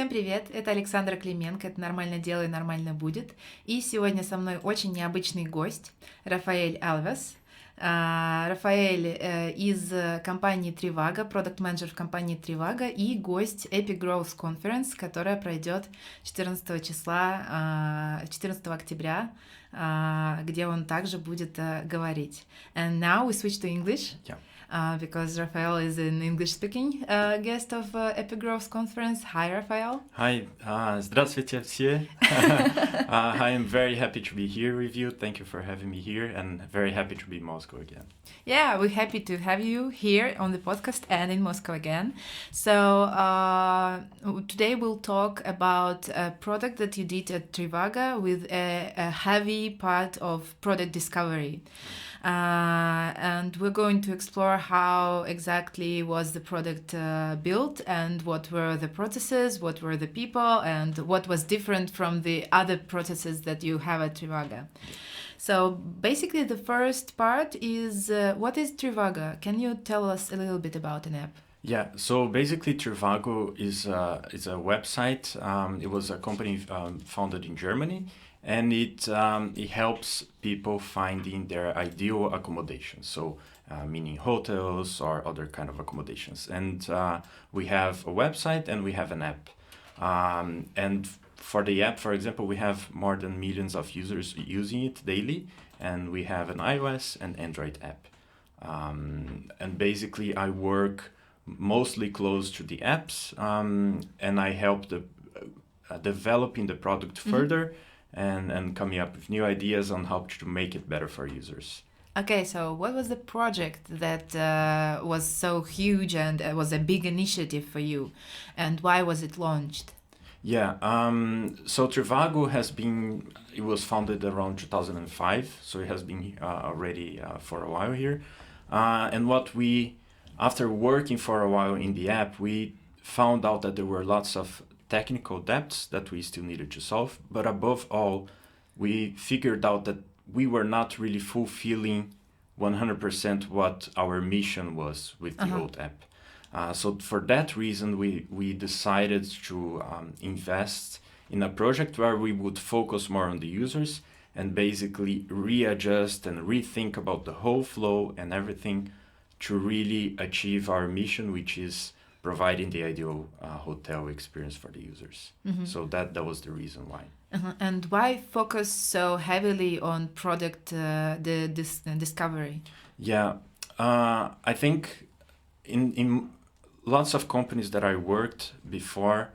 Всем привет, это Александра Клименко, это «Нормально, делай, нормально, будет». И сегодня со мной очень необычный гость, Рафаэль Алвес. Рафаэль из компании Trivago, продакт-менеджер в компании Trivago и гость Epic Growth Conference, которая пройдет 14 октября, где он также будет говорить. And now we switch to English. Yeah. Because Rafael is an English-speaking guest of Epic Growth Conference. Hi, Rafael. Hi, здравствуйте все. I am very happy to be here with you. Thank you for having me here, and very happy to be in Moscow again. Yeah, we're happy to have you here on the podcast and in Moscow again. So today we'll talk about a product that you did at Trivago with a heavy part of product discovery. And we're going to explore how exactly was the product built and what were the processes, what were the people, and what was different from the other processes that you have at Trivago. So basically the first part is what is Trivago? Can you tell us a little bit about an app? Yeah, so basically Trivago is a website. It was a company founded in Germany, and it helps people finding their ideal accommodation. So meaning hotels or other kind of accommodations. And we have a website and we have an app. And for the app, for example, we have more than millions of users using it daily, and we have an iOS and Android app. And basically I work mostly close to the apps, and I help developing the product further and coming up with new ideas on how to make it better for users. Okay, so what was the project that was so huge and was a big initiative for you, and why was it launched? Yeah, so Trivago it was founded around 2005, so it has been already for a while here. And after working for a while in the app, we found out that there were lots of technical debts that we still needed to solve. But above all, we figured out that we were not really fulfilling 100% what our mission was with the old app. So for that reason, we decided to invest in a project where we would focus more on the users and basically readjust and rethink about the whole flow and everything to really achieve our mission, which is providing the ideal hotel experience for the users. So that was the reason why. And why focus so heavily on product discovery? Yeah, I think in lots of companies that I worked before,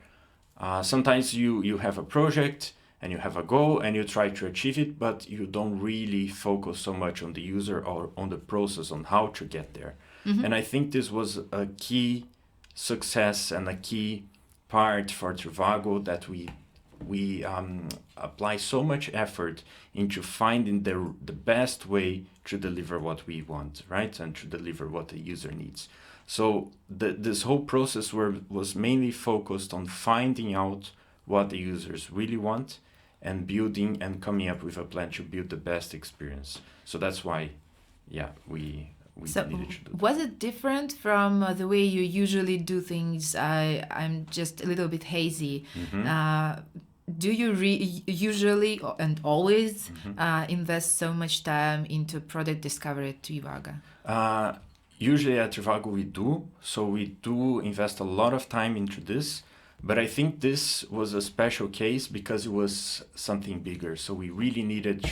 sometimes you have a project and you have a goal and you try to achieve it, but you don't really focus so much on the user or on the process, on how to get there. And I think this was a key success and a key part for Trivago, that we apply so much effort into finding the best way to deliver what we want, right? And to deliver what the user needs. So this whole process was mainly focused on finding out what the users really want and building and coming up with a plan to build the best experience. So that's why, yeah, we needed to do that. Was it different from the way you usually do things? I'm just a little bit hazy. Do you usually and always invest so much time into product discovery at Trivago? Usually at Trivago we do. So we do invest a lot of time into this. But I think this was a special case because it was something bigger. So we really needed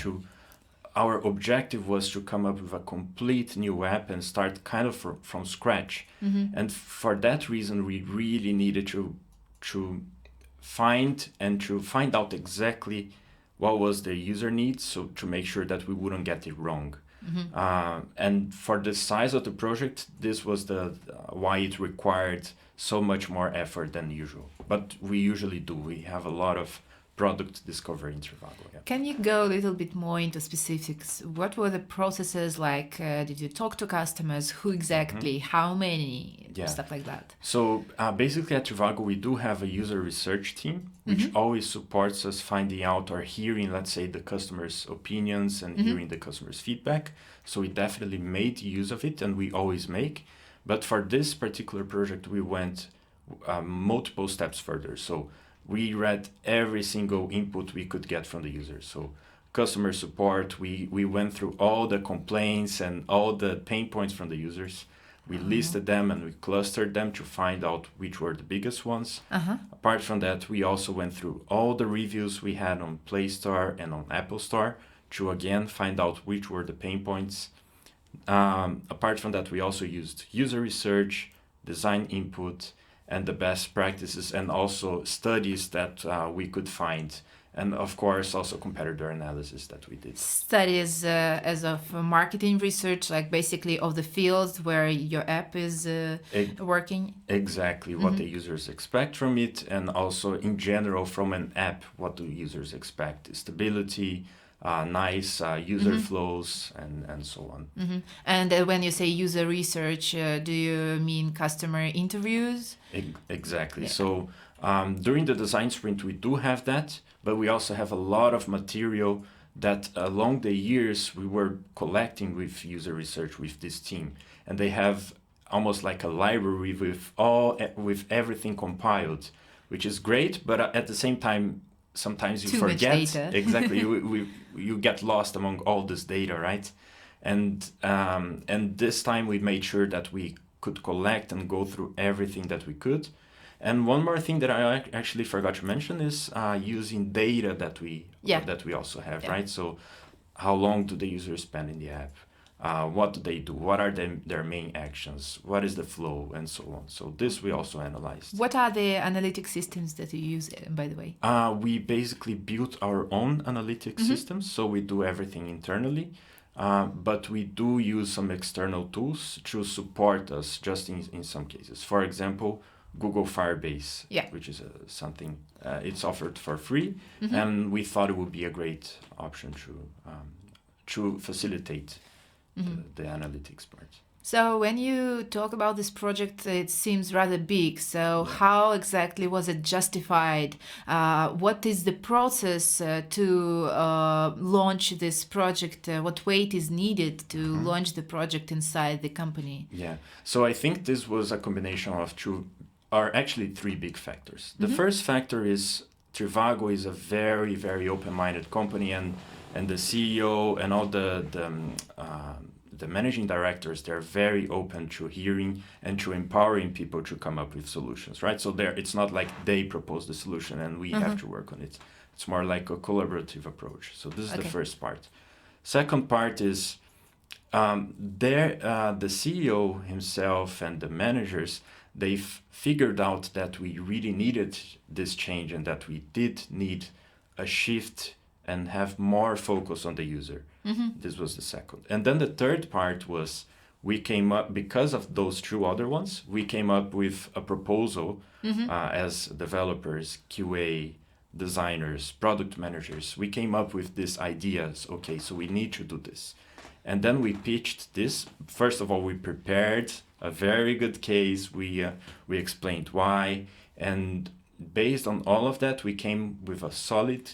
our objective was to come up with a complete new app and start kind of from scratch. And for that reason, we really needed to find out exactly what was the user needs, so to make sure that we wouldn't get it wrong. And for the size of the project, this was why it required so much more effort than usual. But we usually do. We have a lot of product discovery in Trivago. Yeah. Can you go a little bit more into specifics? What were the processes like? Did you talk to customers? Who exactly? How many? Yeah. Stuff like that. So basically at Trivago, we do have a user research team, which always supports us finding out or hearing, let's say, the customer's opinions and hearing the customer's feedback. So we definitely made use of it, and we always make. But for this particular project, we went multiple steps further. So we read every single input we could get from the user. So customer support, we went through all the complaints and all the pain points from the users. We listed them and we clustered them to find out which were the biggest ones. Apart from that, we also went through all the reviews we had on Play Store and on Apple Store to again find out which were the pain points. Apart from that, we also used user research, design input, and the best practices, and also studies that we could find. And of course, also competitor analysis that we did. Studies as of marketing research, like basically of the fields where your app is working? Exactly, what the users expect from it, and also in general from an app, what do users expect? Stability, nice user flows, and so on. And when you say user research, do you mean customer interviews? Exactly. Yeah. So during the design sprint, we do have that, but we also have a lot of material that along the years we were collecting with user research with this team, and they have almost like a library with everything compiled, which is great, but at the same time sometimes you forget. Much data. Exactly. you get lost among all this data, right? And this time we made sure that we could collect and go through everything that we could. And one more thing that I actually forgot to mention is using data that we also have, right? So how long do the users spend in the app? What do they do? What are their main actions? What is the flow, and so on? So this we also analyzed. What are the analytic systems that you use, by the way? We basically built our own analytic systems, so we do everything internally. But we do use some external tools to support us just in some cases. For example, Google Firebase, which is something, it's offered for free, and we thought it would be a great option to facilitate the analytics part. So when you talk about this project, it seems rather big. So how exactly was it justified? What is the process to launch this project? What weight is needed to launch the project inside the company? Yeah, so I think this was a combination of actually three big factors. The first factor is Trivago is a very, very open-minded company, and the CEO and all the managing directors, they're very open to hearing and to empowering people to come up with solutions, right? So it's not like they propose the solution and we have to work on it. It's more like a collaborative approach. So this is the first part. Second part is the CEO himself and the managers, they've figured out that we really needed this change and that we did need a shift and have more focus on the user. This was the second. And then the third part was we came up, because of those two other ones, we came up with a proposal as developers, QA, designers, product managers. We came up with these ideas. Okay, so we need to do this. And then we pitched this. First of all, we prepared a very good case. We explained why. And based on all of that, we came with a solid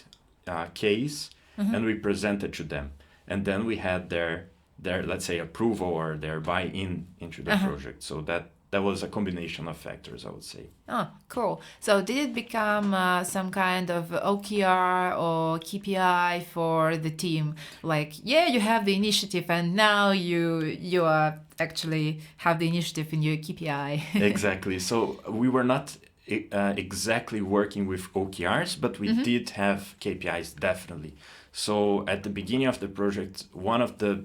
case and we presented to them. And then we had their let's say approval or their buy-in into the project. So that was a combination of factors, I would say. Oh, cool. So did it become some kind of OKR or KPI for the team? Like, you have the initiative and now you are actually have the initiative in your KPI. Exactly. So we were not exactly working with OKRs, but we did have KPIs, definitely. So at the beginning of the project, one of the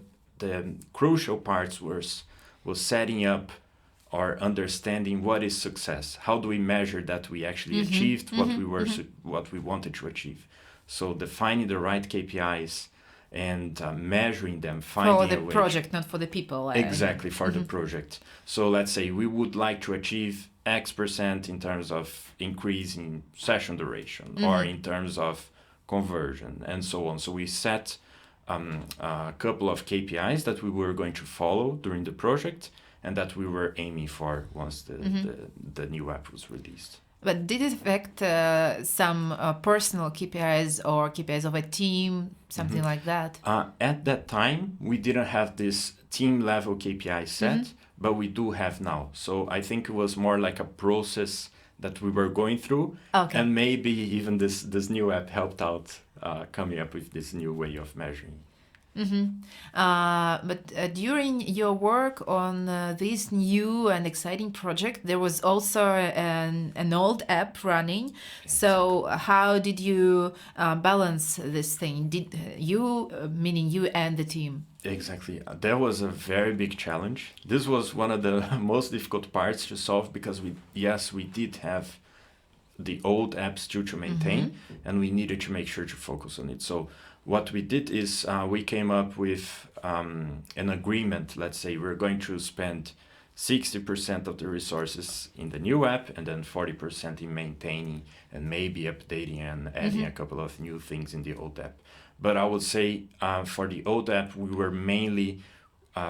crucial parts was setting up or understanding what is success. How do we measure that we actually achieved what we wanted to achieve? So defining the right KPIs and measuring them, finding for the project, not for the people. Exactly, for the project. So let's say we would like to achieve X% in terms of increasing session duration or in terms of conversion and so on. So we set a couple of KPIs that we were going to follow during the project and that we were aiming for once the new app was released. But did it affect some personal KPIs or KPIs of a team, something like that? At that time, we didn't have this team level KPI set, but we do have now. So I think it was more like a process that we were going through, Okay. and maybe even this new app helped out coming up with this new way of measuring. But during your work on this new and exciting project, there was also an old app running. So how did you balance this thing? Did you, meaning you and the team? Exactly. That was a very big challenge. This was one of the most difficult parts to solve because we did have the old app still to maintain, and we needed to make sure to focus on it. So what we did is we came up with an agreement. Let's say we're going to spend 60% of the resources in the new app and then 40% in maintaining and maybe updating and adding a couple of new things in the old app. But I would say for the old app, we were mainly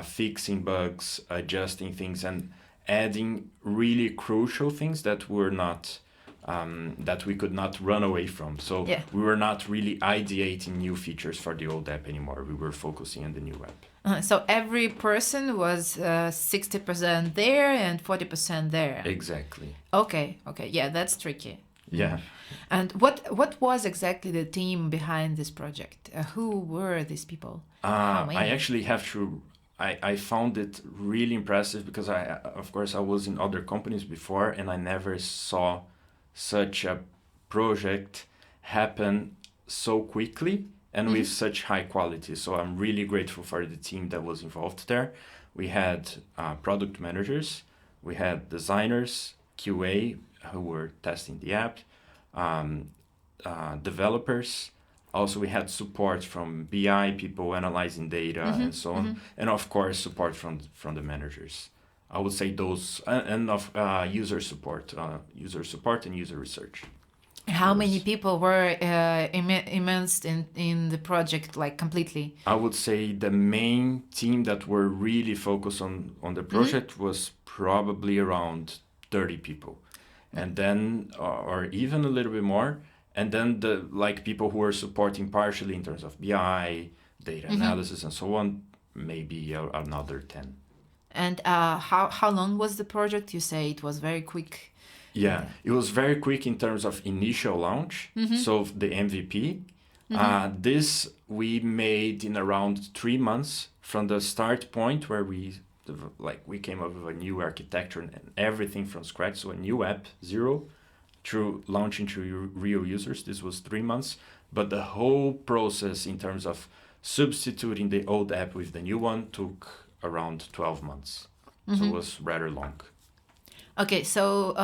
fixing bugs, adjusting things, and adding really crucial things that were not that we could not run away from. So we were not really ideating new features for the old app anymore. We were focusing on the new app. So every person was 60% there and 40% there. Exactly. Okay. Yeah, that's tricky. Yeah. And what was exactly the team behind this project? Who were these people? I actually have to. I found it really impressive because of course, I was in other companies before, and I never saw such a project happen so quickly and with such high quality. So I'm really grateful for the team that was involved there. We had product managers, we had designers, QA who were testing the app, developers. Also, we had support from BI people analyzing data and so on, and of course support from the managers. I would say those, and of user support and user research. How many people were immersed in the project, like completely? I would say the main team that were really focused on the project was probably around 30 people, and then or even a little bit more. And then the people who were supporting partially in terms of BI, data analysis, and so on, maybe another 10. And how long was the project? You say it was very quick. Yeah, it was very quick in terms of initial launch. So the MVP, this we made in around 3 months from the start point where we came up with a new architecture and everything from scratch. So a new app, zero, through launching to real users. This was 3 months, but the whole process in terms of substituting the old app with the new one took around 12 months. So it was rather long. Okay, so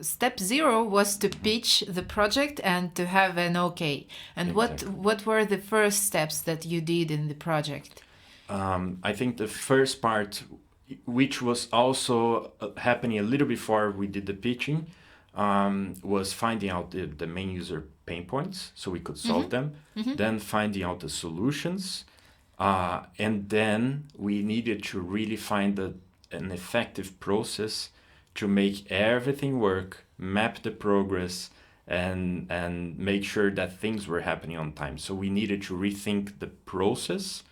step 0 was to pitch the project and to have an okay. And Exactly. what were the first steps that you did in the project? I think the first part, which was also happening a little before we did the pitching, was finding out the main user pain points so we could solve them, then finding out the solutions, and then we needed to really find an effective process to make everything work, map the progress, and make sure that things were happening on time. So we needed to rethink the process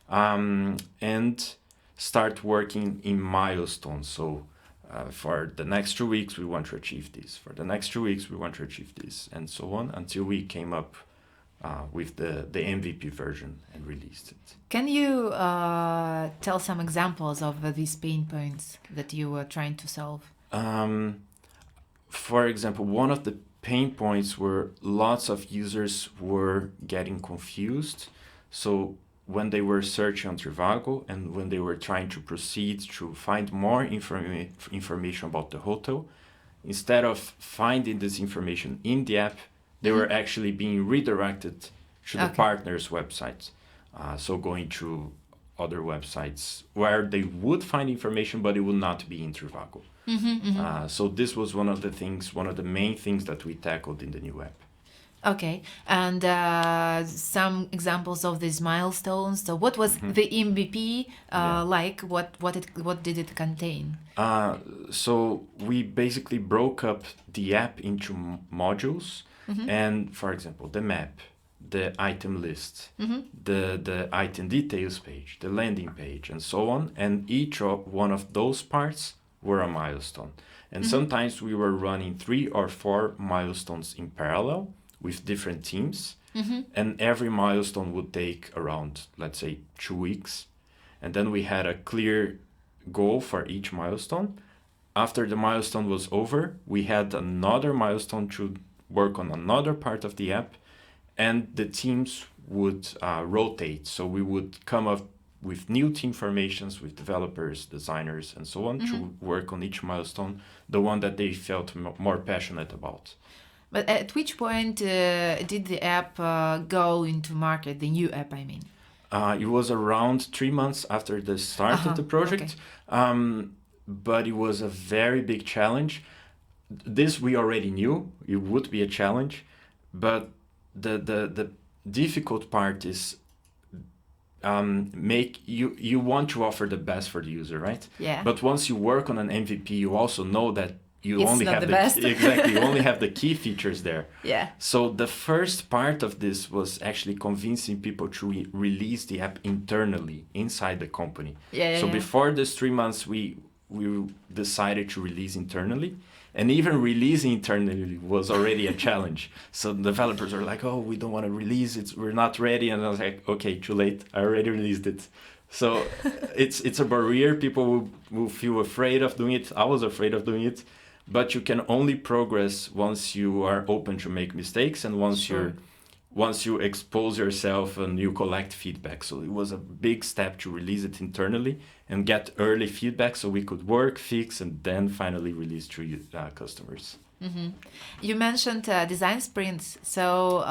and start working in milestones. So for the next 2 weeks, we want to achieve this. For the next 2 weeks, we want to achieve this, and so on, until we came up with the MVP version and released it. Can you tell some examples of these pain points that you were trying to solve? For example, one of the pain points were lots of users were getting confused. So when they were searching on Trivago and when they were trying to proceed to find more information about the hotel, instead of finding this information in the app, they were actually being redirected to the partner's website. So going to other websites where they would find information, but it would not be in Trivago. So this was one of the main things that we tackled in the new app. Okay, and some examples of these milestones. So, what was the MVP like? What did it contain? So we basically broke up the app into modules, and for example, the map, the item list, the item details page, the landing page, and so on. And each one of those parts were a milestone. And sometimes we were running 3 or 4 milestones in parallel with different teams. And every milestone would take around, let's say, 2 weeks. And then we had a clear goal for each milestone. After the milestone was over, we had another milestone to work on another part of the app, and the teams would rotate. So we would come up with new team formations with developers, designers, and so on to work on each milestone, the one that they felt more passionate about. But at which point did the app go into market, the new app, I mean? It was around 3 months after the start of the project, but it was a very big challenge. This we already knew, it would be a challenge, but the difficult part is you want to offer the best for the user, right? Yeah. But once you work on an MVP, you also know that you It's only not have the best. exactly, you only have the key features there. Yeah. So the first part of this was actually convincing people to release the app internally inside the company. So before this 3 months, we decided to release internally. And even releasing internally was already a challenge. So the developers are like, oh, we don't want to release it. We're not ready. And I was like, okay, too late. I already released it. So it's a barrier. People will feel afraid of doing it. I was afraid of doing it. But you can only progress once you are open to make mistakes and once you expose yourself and you collect feedback. So it was a big step to release it internally and get early feedback so we could work, fix, and then finally release to customers. You mentioned design sprints. So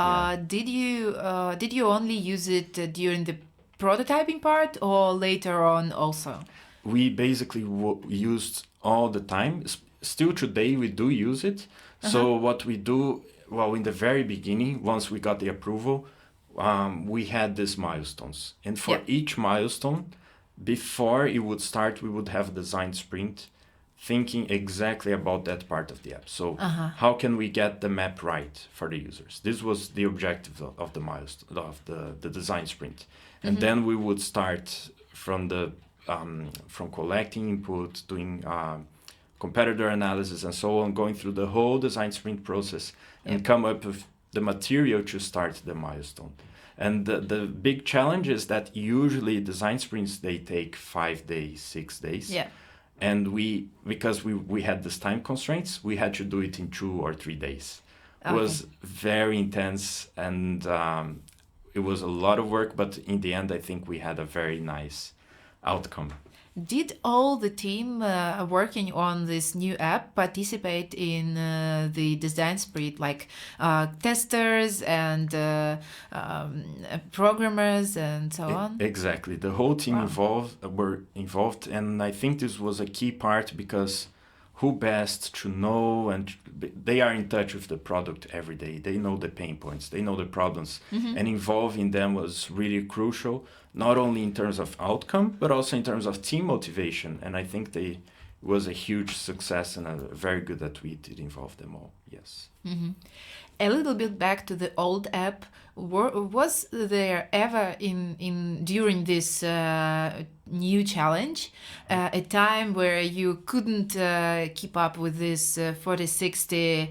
did you only use it during the prototyping part or later on also? We basically used all the time. Still today we do use it. So what we do, well, in the very beginning, once we got the approval, we had these milestones. And for each milestone, before it would start, we would have a design sprint thinking exactly about that part of the app. So how can we get the map right for the users? This was the objective of the milestone, of the design sprint. And then we would start from from collecting input, doing competitor analysis and so on, going through the whole design sprint process and come up with the material to start the milestone. And the big challenge is that usually design sprints, they take 5 days, 6 days. Yeah. And because we had this time constraints, we had to do it in 2 or 3 days. It was very intense and it was a lot of work, but in the end, I think we had a very nice outcome. Did all the team working on this new app participate in the design sprint, like testers and programmers and so on? Exactly. The whole team were involved, and I think this was a key part because who best to know, and they are in touch with the product every day. They know the pain points, they know the problems, and involving them was really crucial, not only in terms of outcome, but also in terms of team motivation. And I think it was a huge success and very good that we did involve them all. Yes. A little bit back to the old app. Was there ever during this new challenge a time where you couldn't keep up with this 40-60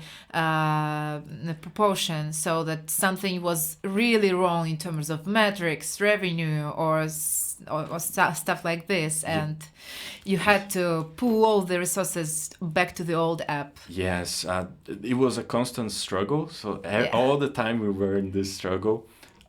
proportion, so that something was really wrong in terms of metrics, revenue, or stuff like this, and you had to pull all the resources back to the old app? Yes, it was a constant struggle. So all the time we were in this struggle.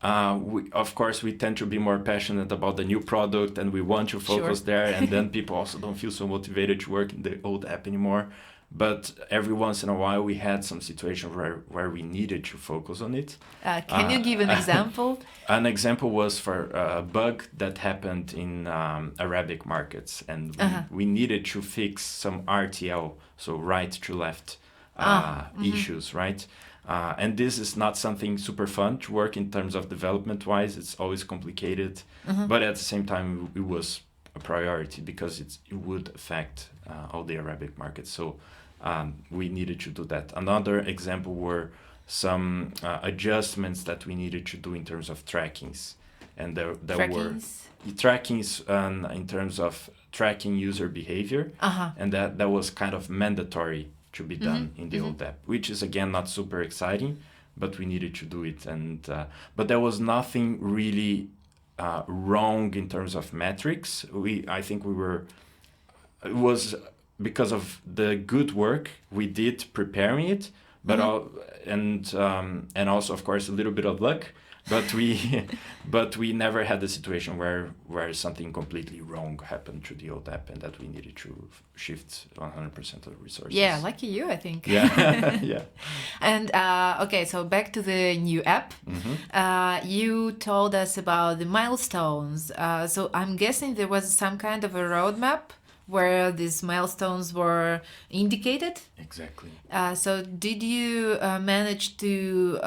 Of course, we tend to be more passionate about the new product and we want to focus there. And then people also don't feel so motivated to work in the old app anymore. But every once in a while, we had some situations where we needed to focus on it. Can you give an example? An example was for a bug that happened in Arabic markets. And we needed to fix some RTL, so right to left issues, right? And this is not something super fun to work in terms of development-wise. It's always complicated. But at the same time, it was a priority because it would affect all the Arabic markets. So we needed to do that. Another example were some adjustments that we needed to do in terms of trackings. and there were Trackings? trackings in terms of tracking user behavior, and that was kind of mandatory to be done in the old app, which is again not super exciting, but we needed to do it. And but there was nothing really wrong in terms of metrics. I think it was because of the good work we did preparing it, but and also of course a little bit of luck. But we never had the situation where something completely wrong happened to the old app and that we needed to shift 100% of the resources. Yeah, lucky you, I think. Yeah, yeah. And okay, so back to the new app. You told us about the milestones. So I'm guessing there was some kind of a roadmap where these milestones were indicated. Exactly. So did you manage to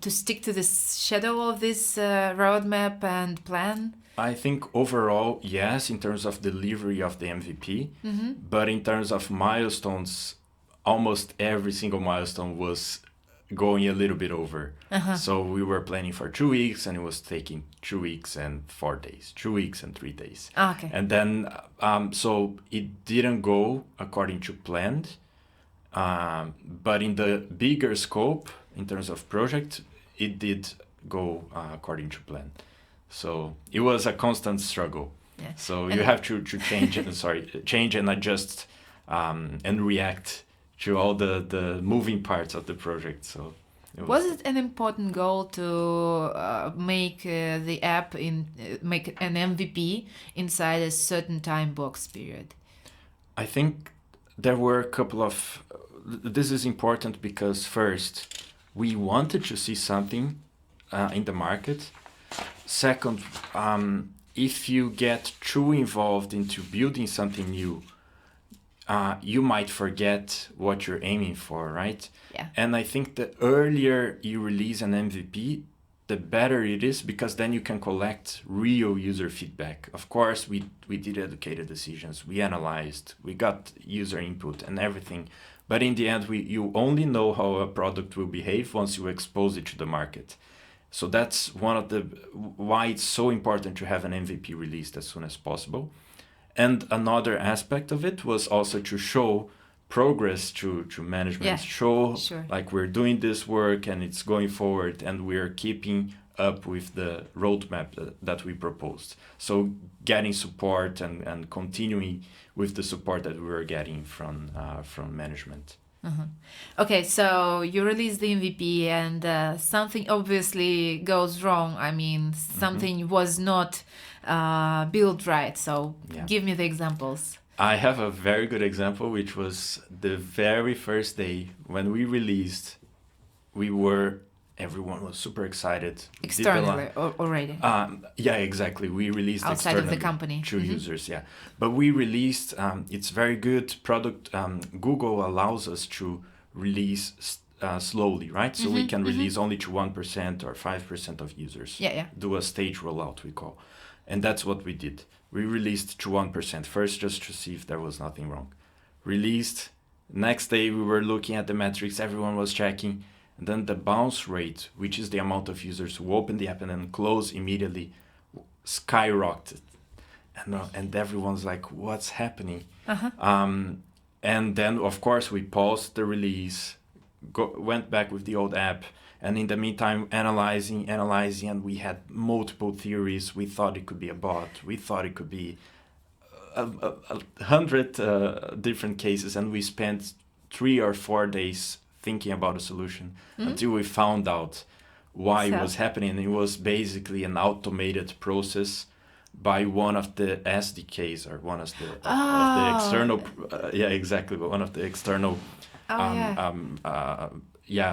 stick to the schedule of this roadmap and plan? I think overall, yes, in terms of delivery of the MVP, but in terms of milestones, almost every single milestone was going a little bit over. So we were planning for 2 weeks and it was taking 2 weeks and 4 days, 2 weeks and 3 days. Okay. And then, so it didn't go according to planned, but in the bigger scope, in terms of project, it did go according to plan. So it was a constant struggle. Yeah. So you have to change change and adjust and react to all the moving parts of the project. So was it an important goal to make the app make an MVP inside a certain time box period? I think there were a couple of this is important because first we wanted to see something in the market. Second, if you get too involved into building something new, you might forget what you're aiming for, right? Yeah. And I think the earlier you release an MVP, the better it is, because then you can collect real user feedback. Of course, we did educated decisions, we analyzed, we got user input and everything. But in the end, you only know how a product will behave once you expose it to the market. So that's one of the why it's so important to have an MVP released as soon as possible. And another aspect of it was also to show progress to management, show like we're doing this work and it's going forward and we're keeping up with the roadmap that we proposed. So getting support and continuing with the support that we were getting from management. Okay, so you release the MVP and something obviously goes wrong. I mean, something was not built right. So give me the examples. I have a very good example, which was the very first day when we released. Everyone was super excited. Externally already. Yeah, exactly. We released outside of the company to users. Yeah, but we released. It's very good product. Google allows us to release slowly, right? So we can release only to 1% or 5% of users. Yeah. Do a stage rollout, we call, and that's what we did. We released to 1% first, just to see if there was nothing wrong. Released. Next day, we were looking at the metrics. Everyone was checking. And then the bounce rate, which is the amount of users who open the app and then close immediately, skyrocketed. And everyone's like, what's happening? And then, of course, we paused the release, went back with the old app. And in the meantime, analyzing, and we had multiple theories. We thought it could be a bot. We thought it could be 100 different cases. And we spent 3 or 4 days thinking about a solution until we found out why it was happening. It was basically an automated process by one of the SDKs or one of the external one of the external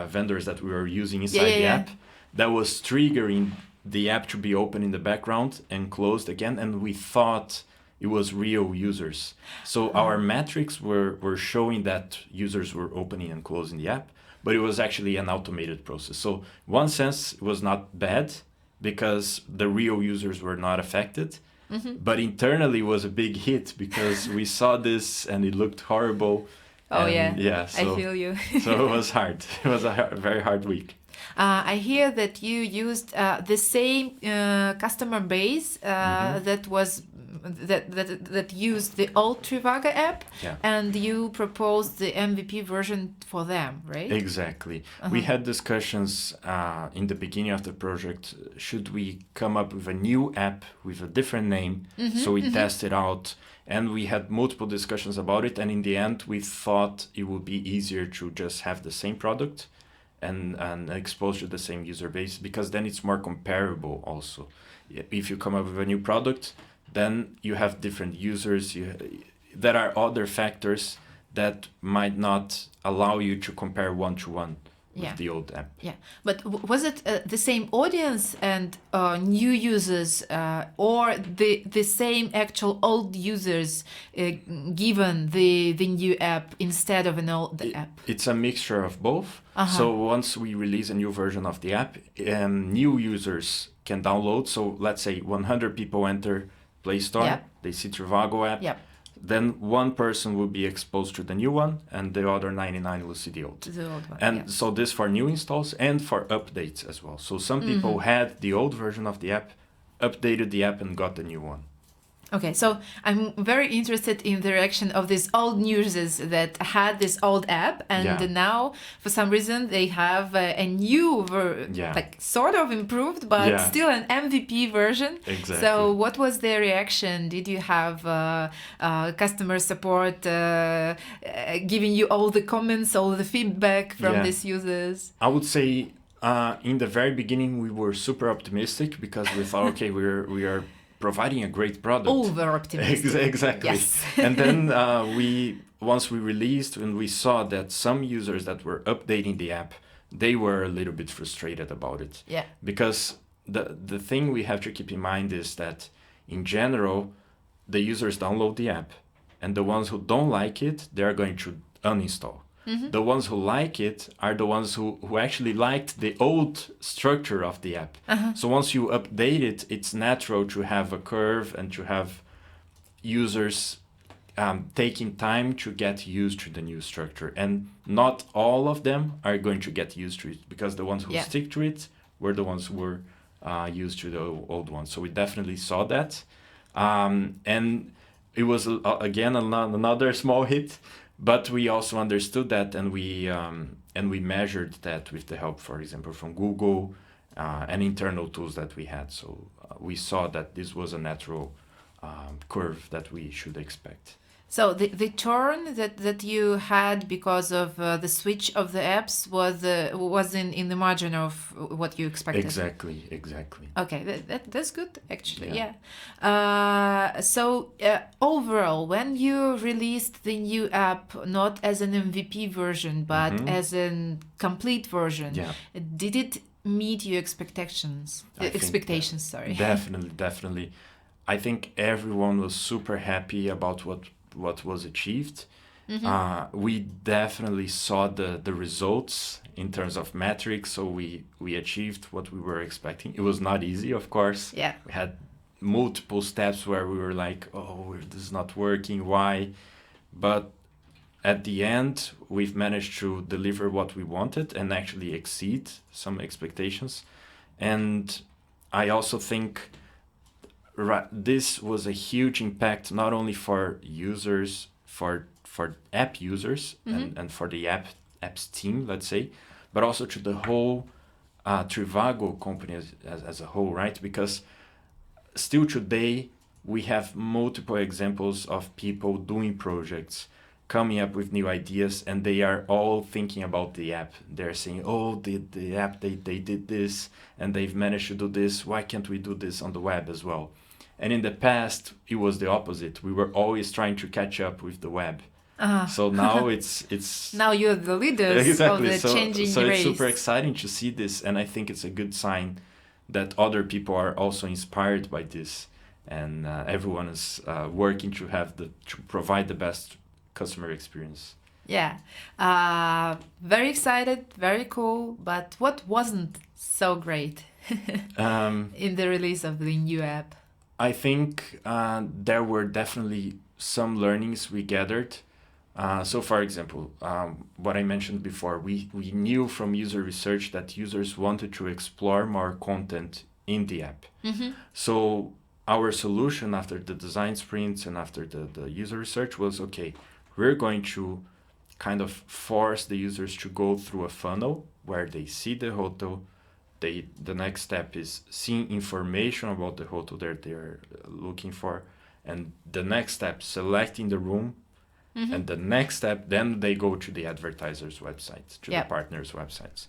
vendors that we were using inside the app that was triggering the app to be open in the background and closed again, and we thought it was real users. So our metrics were showing that users were opening and closing the app, but it was actually an automated process. So in one sense, it was not bad because the real users were not affected, but internally it was a big hit because we saw this and it looked horrible. So, I feel you. So it was hard. It was a very hard week. I hear that you used the same customer base that used the old Trivago app, Yeah. and you proposed the MVP version for them, right? Exactly. We had discussions in the beginning of the project. Should we come up with a new app with a different name? So we tested out, and we had multiple discussions about it. And in the end, we thought it would be easier to just have the same product and expose to the same user base, because then it's more comparable also. If you come up with a new product, then you have different users. There are other factors that might not allow you to compare one-to-one with the old app. Yeah, but was it the same audience and new users, or the same actual old users given the new app instead of an old app? It's a mixture of both. So once we release a new version of the app, new users can download. So let's say 100 people enter Play Store, they see Trivago app. Then one person will be exposed to the new one, and the other 99 will see the old. One. And so this for new installs and for updates as well. So some people had the old version of the app, updated the app, and got the new one. Okay, so I'm very interested in the reaction of these old users that had this old app, and now for some reason they have a new, like sort of improved, but still an MVP version. Exactly. So what was their reaction? Did you have customer support giving you all the comments, all the feedback from these users? I would say in the very beginning we were super optimistic, because we thought, okay, we are providing a great product. Over optimistic. Exactly. Yes. And then once we released, and we saw that some users that were updating the app, they were a little bit frustrated about it. Yeah. Because the thing we have to keep in mind is that in general, the users download the app, and the ones who don't like it, they're going to uninstall. The ones who like it are the ones who actually liked the old structure of the app. So once you update it, it's natural to have a curve and to have users taking time to get used to the new structure. And not all of them are going to get used to it, because the ones who stick to it were the ones who were used to the old one. So we definitely saw that. And it was, again, another small hit. But we also understood that, and we measured that with the help, for example, from Google and internal tools that we had. So we saw that this was a natural curve that we should expect. So the churn that you had because of the switch of the apps was in the margin of what you expected. Exactly. Okay, that's good actually. So overall, when you released the new app, not as an MVP version but as a complete version, did it meet your expectations? Sorry. Definitely. I think everyone was super happy about what was achieved. We definitely saw the results in terms of metrics, so we achieved what we were expecting. It was not easy, of course. We had multiple steps where we were like, oh, this is not working, why? But at the end, we've managed to deliver what we wanted and actually exceed some expectations. And I also think this was a huge impact, not only for users, for app users and for the apps team, let's say, but also to the whole Trivago company as a whole, right? Because still today, we have multiple examples of people doing projects, coming up with new ideas, and they are all thinking about the app. They're saying, oh, the app, they did this, and they've managed to do this. Why can't we do this on the web as well? And in the past, it was the opposite. We were always trying to catch up with the web. So now it's now you're the leaders of the changing race. So it's super exciting to see this, and I think it's a good sign that other people are also inspired by this, and everyone is working to provide the best customer experience. Very excited, very cool. But what wasn't so great in the release of the new app? I think there were definitely some learnings we gathered. So, for example, what I mentioned before, we knew from user research that users wanted to explore more content in the app. So our solution after the design sprints and after the user research was, okay, we're going to kind of force the users to go through a funnel where they see the hotel. The next step is seeing information about the hotel that they're looking for. And the next step, selecting the room. And the next step, then they go to the advertiser's website, to the partner's websites.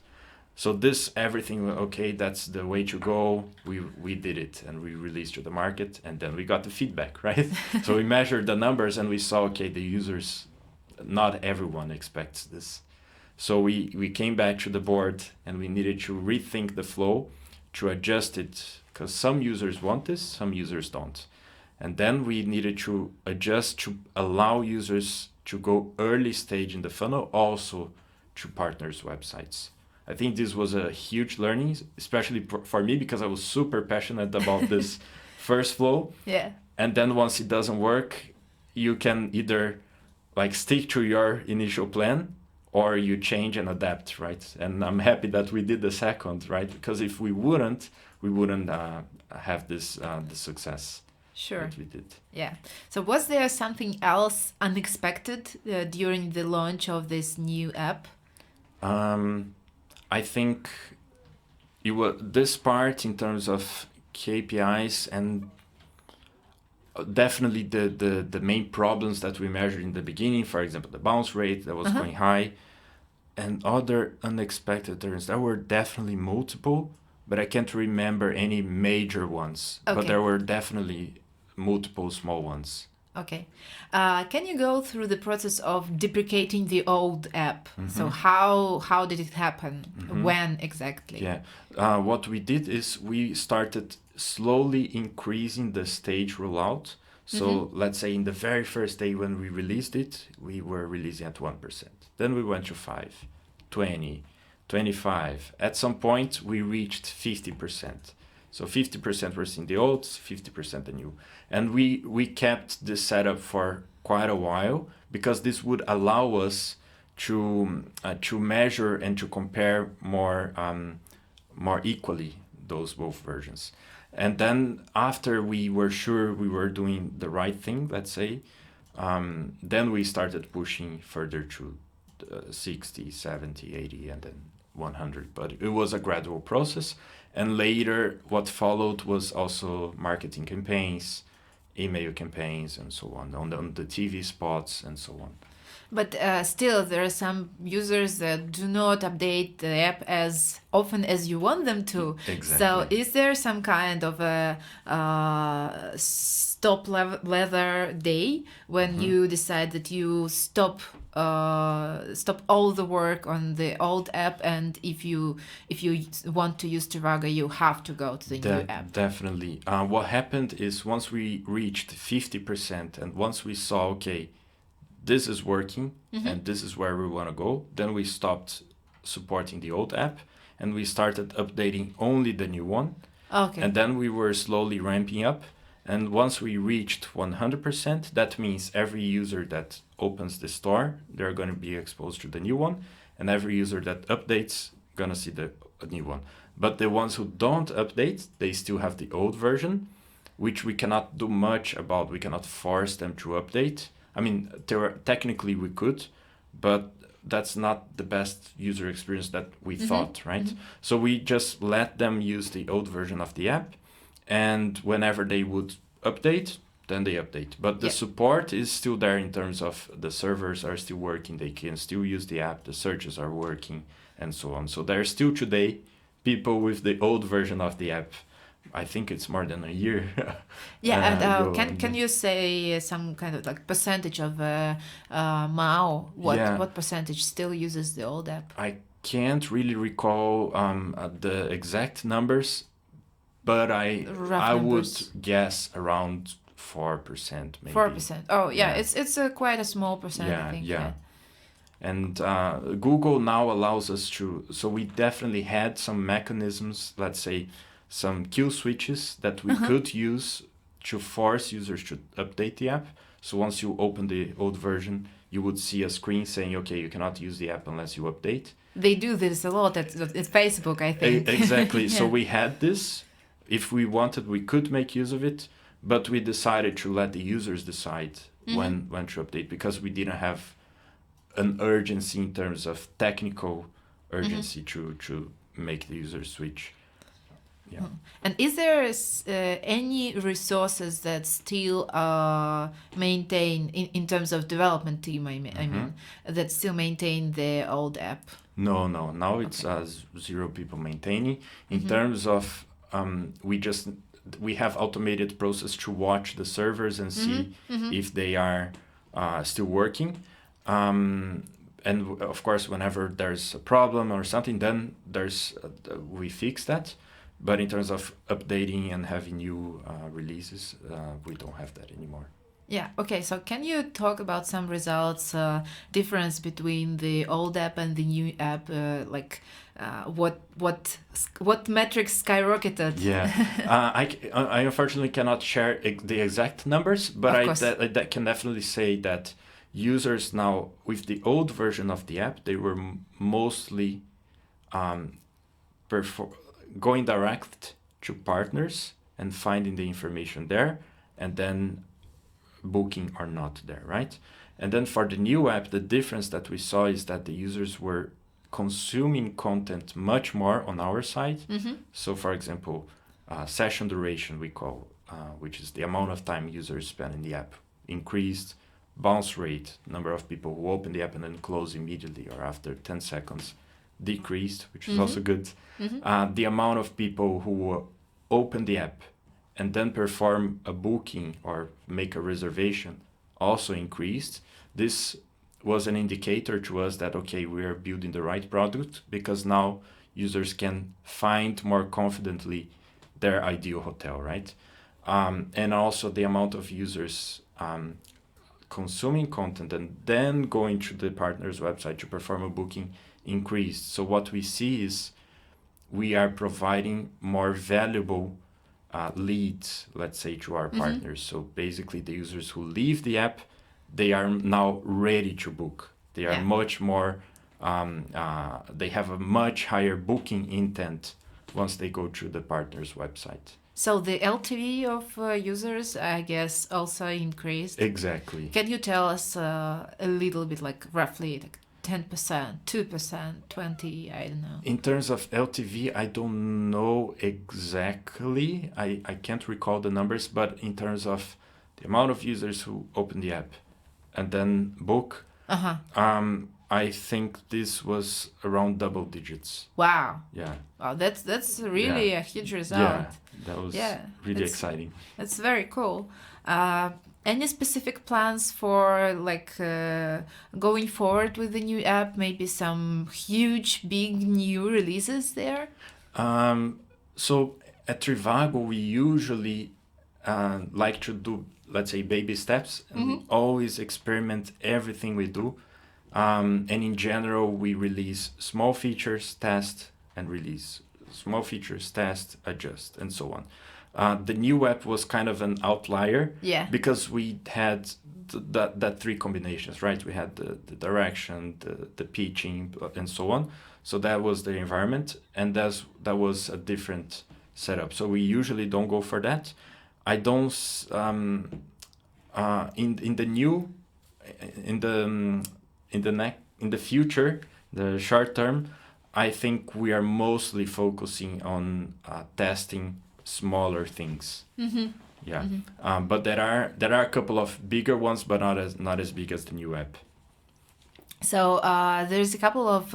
So this everything, okay, that's the way to go. We did it and we released to the market, and then we got the feedback, right? So we measured the numbers and we saw, okay, the users, not everyone expects this. So we came back to the board and we needed to rethink the flow to adjust it, because some users want this, some users don't. And then we needed to adjust to allow users to go early stage in the funnel also to partners' websites. I think this was a huge learning, especially for me, because I was super passionate about this first flow. Yeah. And then once it doesn't work, you can either like stick to your initial plan or you change and adapt, right? And I'm happy that we did the second, right? Because if we wouldn't have this the success. Sure. That we did. Yeah. So was there something else unexpected during the launch of this new app? I think it was this part in terms of KPIs and definitely the main problems that we measured in the beginning, for example, the bounce rate that was going high, and other unexpected turns. There were definitely multiple, but I can't remember any major ones. Okay. But there were definitely multiple small ones. Okay. Can you go through the process of deprecating the old app? So how did it happen? When exactly? Yeah. What we did is we started slowly increasing the stage rollout. So let's say in the very first day when we released it, we were releasing at 1%. Then we went to 5, 20, 25. At some point, we reached 50%. So 50% was in the old, 50% the new. And we kept this setup for quite a while because this would allow us to measure and to compare more equally those both versions. And then after we were sure we were doing the right thing, let's say, then we started pushing further to 60, 70, 80, and then 100. But it was a gradual process. And later, what followed was also marketing campaigns, email campaigns, and so on the TV spots, and so on. But still, there are some users that do not update the app as often as you want them to. Exactly. So is there some kind of a stop leather day when you decide that you stop all the work on the old app, and if you want to use Trivago, you have to go to the new app? Definitely. What happened is once we reached 50% and once we saw, okay, this is working and this is where we want to go, then we stopped supporting the old app and we started updating only the new one. Okay. And then we were slowly ramping up. And once we reached 100%, that means every user that opens the store, they're going to be exposed to the new one. And every user that updates, going to see the new one. But the ones who don't update, they still have the old version, which we cannot do much about. We cannot force them to update. I mean, technically we could, but that's not the best user experience that we thought, right? So we just let them use the old version of the app, and whenever they would update, then they update. But the support is still there in terms of the servers are still working, they can still use the app, the searches are working, and so on. So there are still today people with the old version of the app. I think it's more than a year. And can you say some kind of like percentage of MAU? What percentage still uses the old app? I can't really recall the exact numbers, but I would guess around 4%, maybe. 4%. Oh yeah, it's quite a small percent. I think. Yeah. And Google now allows us to. So we definitely had some mechanisms. Let's say some kill switches that we could use to force users to update the app. So once you open the old version, you would see a screen saying, okay, you cannot use the app unless you update. They do this a lot at Facebook, I think. Exactly. Yeah. So we had this. If we wanted, we could make use of it, but we decided to let the users decide when to update, because we didn't have an urgency in terms of technical urgency to make the users switch. Yeah. And is there any resources that still maintain, in terms of development team, I mean, that still maintain the old app? No. Now it's 0 people maintaining. In terms of, we have automated process to watch the servers and see if they are still working. And of course, whenever there's a problem or something, then we fix that. But in terms of updating and having new releases, we don't have that anymore. Yeah. Okay. So can you talk about some results, difference between the old app and the new app? What metrics skyrocketed? Yeah. I unfortunately cannot share the exact numbers, but I can definitely say that users now, with the old version of the app, they were mostly going direct to partners and finding the information there, and then booking or not there, right? And then for the new app, the difference that we saw is that the users were consuming content much more on our side. So for example, session duration we call, which is the amount of time users spend in the app, increased. Bounce rate, number of people who open the app and then close immediately or after 10 seconds, decreased, which is also good. The amount of people who open the app and then perform a booking or make a reservation also increased. This was an indicator to us that, okay, we are building the right product, because now users can find more confidently their ideal hotel, right? And also the amount of users consuming content and then going to the partner's website to perform a booking increased. So what we see is we are providing more valuable leads, let's say, to our partners. So basically the users who leave the app, they are now ready to book. They are much more, they have a much higher booking intent once they go to the partner's website. So the LTV of users, I guess, also increased. Exactly. Can you tell us a little bit, like roughly, like 10%, 2%, 20%, I don't know. In terms of LTV, I don't know exactly. I can't recall the numbers, but in terms of the amount of users who open the app and then book, I think this was around double digits. Wow. Yeah. Wow, that's really a huge result. Yeah, that was really exciting. That's very cool. Any specific plans for going forward with the new app? Maybe some huge, big new releases there? So at Trivago, we usually like to do, let's say, baby steps. And we always experiment everything we do. And in general, we release small features, test, and release. Small features, test, adjust, and so on. The new app was kind of an outlier because we had that three combinations, right? We had the direction, the pitching, and so on. So that was the environment, and that was a different setup. So we usually don't go for that. I don't in the future, the short term, I think we are mostly focusing on testing smaller things. But there are a couple of bigger ones, but not as big as the new app. So there's a couple of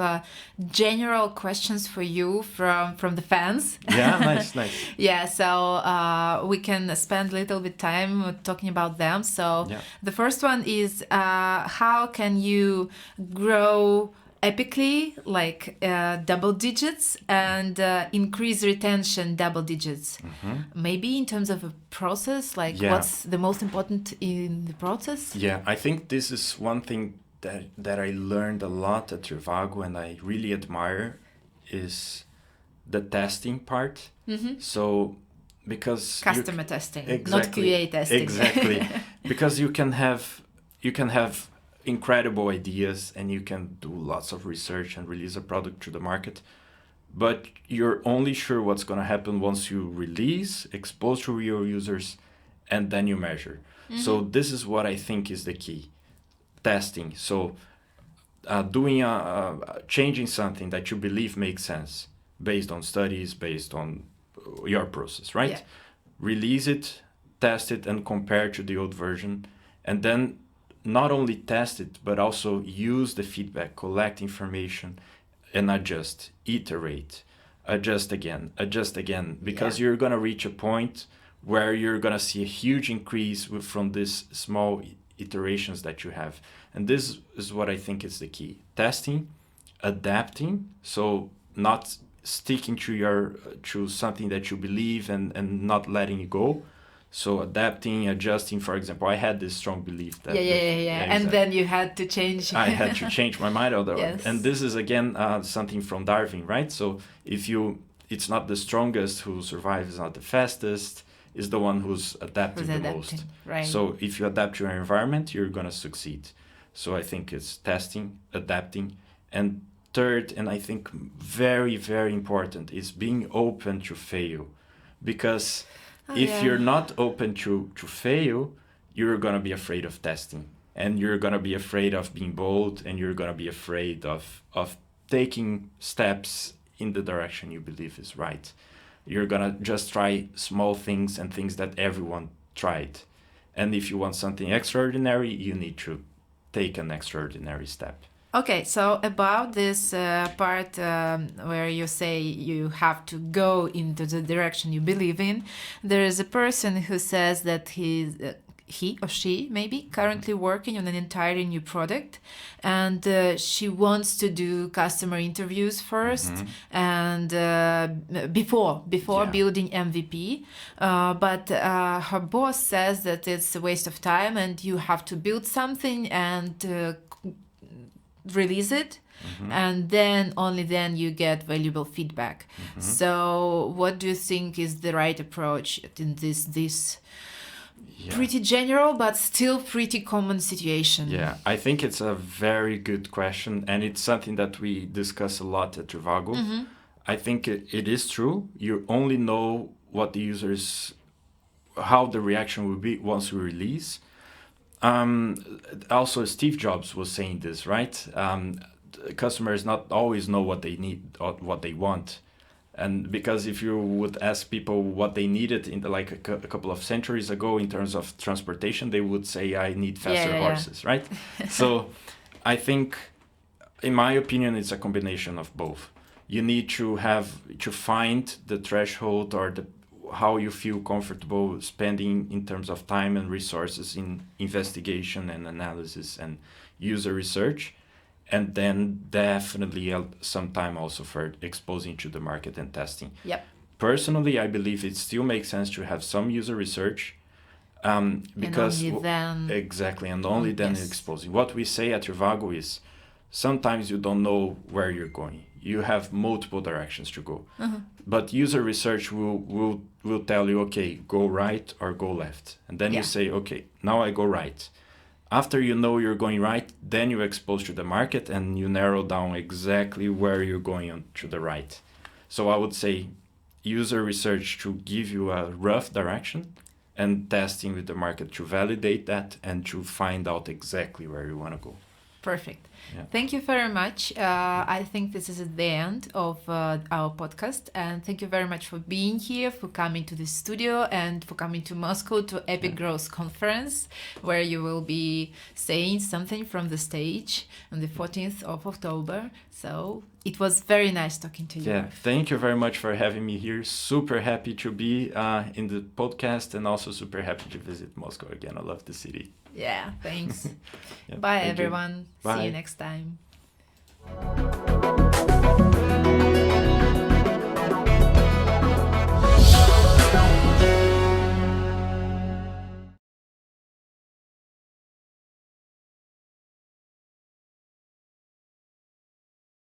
general questions for you from the fans. Yeah, nice. Yeah, so we can spend a little bit time talking about them. So the first one is how can you grow epically, like double digits, and increase retention double digits? Maybe in terms of a process, what's the most important in the process? Yeah, I think this is one thing that I learned a lot at Trivago and I really admire is the testing part. So because customer testing, not QA testing. Exactly. Because you can have incredible ideas and you can do lots of research and release a product to the market, but you're only sure what's going to happen once you release, expose to your users, and then you measure. So this is what I think is the key. Testing. So doing changing something that you believe makes sense based on studies, based on your process, right? Yeah. Release it, test it, and compare to the old version. And then not only test it, but also use the feedback, collect information, and adjust, iterate, adjust again, because you're going to reach a point where you're going to see a huge increase from these small iterations that you have. And this is what I think is the key. Testing, adapting, so not sticking to something that you believe and not letting it go. So adapting, adjusting. For example, I had this strong belief that And then you had to change. I had to change my mind. Yes. And this is again something from Darwin, right? So it's not the strongest who survives, not the fastest, is the one who's adapting the most. Right. So if you adapt to your environment, you're gonna succeed. So I think it's testing, adapting, and third, and I think very, very important, is being open to fail. Because if you're not open to fail, you're going to be afraid of testing. And you're going to be afraid of being bold. And you're going to be afraid of taking steps in the direction you believe is right. You're going to just try small things and things that everyone tried. And if you want something extraordinary, you need to take an extraordinary step. Okay, so about this part where you say you have to go into the direction you believe in, there is a person who says that he or she maybe currently working on an entirely new product, and she wants to do customer interviews first and before building MVP, but her boss says that it's a waste of time and you have to build something and release it, and then only then you get valuable feedback. So what do you think is the right approach in this pretty general but still pretty common situation? Yeah, I think it's a very good question, and it's something that we discuss a lot at Trivago. I think it is true. You only know what the users, how the reaction will be once we release. Also, Steve Jobs was saying this, right? Customers not always know what they need or what they want. And because if you would ask people what they needed in a couple of centuries ago in terms of transportation, they would say, I need faster horses, right? So I think, in my opinion, it's a combination of both. You need to find the threshold or how you feel comfortable spending in terms of time and resources in investigation and analysis and user research, and then definitely some time also for exposing to the market and testing. Yep. Personally, I believe it still makes sense to have some user research because and only then exactly, and only then exposing. What we say at Trivago is sometimes you don't know where you're going. You have multiple directions to go. But user research will tell you, okay, go right or go left. And then you say, okay, now I go right. After you know you're going right, then you expose to the market and you narrow down exactly where you're going on to the right. So I would say user research to give you a rough direction, and testing with the market to validate that and to find out exactly where you want to go. Perfect. Yeah. Thank you very much. I think this is the end of our podcast. And thank you very much for being here, for coming to the studio, and for coming to Moscow to Epic Growth Conference, where you will be saying something from the stage on the 14th of October. So it was very nice talking to you. Yeah, thank you very much for having me here. Super happy to be in the podcast, and also super happy to visit Moscow again. I love the city. Yeah, thanks. Yeah, Bye, thank you. everyone. Bye. See you next time.